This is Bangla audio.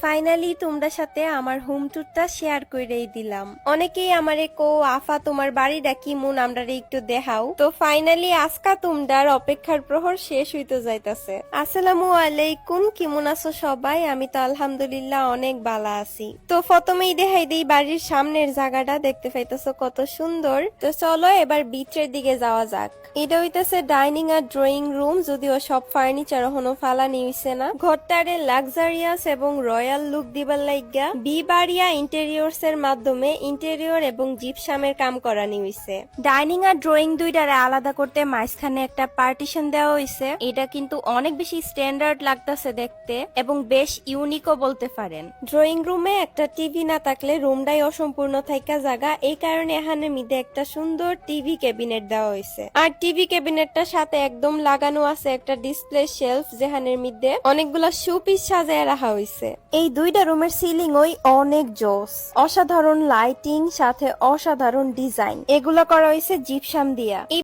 ফাইনালি তোমরা সাথে আমার হোম ট্যুরটা শেয়ার কইরেই দিলাম। অনেকেই আমারে কো আফা তোমার বাড়িটা কিমুন আমরারে একটু দেখাও। তো ফাইনালি আজকা তোমরার অপেক্ষার প্রহর শেষ হইতে যাইতাছে। আসসালামু আলাইকুম, কেমন আছো সবাই? আমি তো আলহামদুলিল্লাহ অনেক ভালো আছি। তো প্রথমেই দেখাই দেই বাড়ির সামনের জায়গাটা, দেখতে পাইতেছো কত সুন্দর। তো চলো এবার বিচের দিকে যাওয়া যাক। এটা হইতেছে ডাইনিং আর ড্রয়িং রুম, যদিও সব ফার্নিচার এখনো ফালানি হইছে না। ঘরটারে লাক্সারিয়াস এবং রয়্যাল লুক দিবার লাইগা বিবাড়িয়া ইন্টেরিয়র্স এর মাধ্যমে ইন্টেরিয়র এবং জিপসামের কাম করানি হইছে। ডাইনিং আর ড্রয়িং দুইটারে আলাদা করতে মাঝখানে একটা পার্টিশন দেওয়া হইছে। এটা কিন্তু অনেক বেশি স্ট্যান্ডার্ড লাগতেছে দেখতে এবং বেশ ইউনিকও বলতে পারেন। ড্রয়িং রুমে একটা টিভি না থাকলে রুমটাই অসম্পূর্ণ থাকা জায়গা, এই কারণে এখানে মিদে একটা সুন্দর টিভি ক্যাবিনেট দেওয়া হয়েছে। আর টিভি ক্যাবিনেটটার সাথে একদম লাগানো আছে একটা ডিসপ্লে শেলফ, যেখানের মধ্যে অনেকগুলা শোপিস সাজায় রাখা হয়েছে। এই দুইটা রুমের সিলিং ওই অনেক জোস, অসাধারণ লাইটিং সাথে অসাধারণ ডিজাইন, এগুলো করা হয়েছে জিপসাম দিয়া।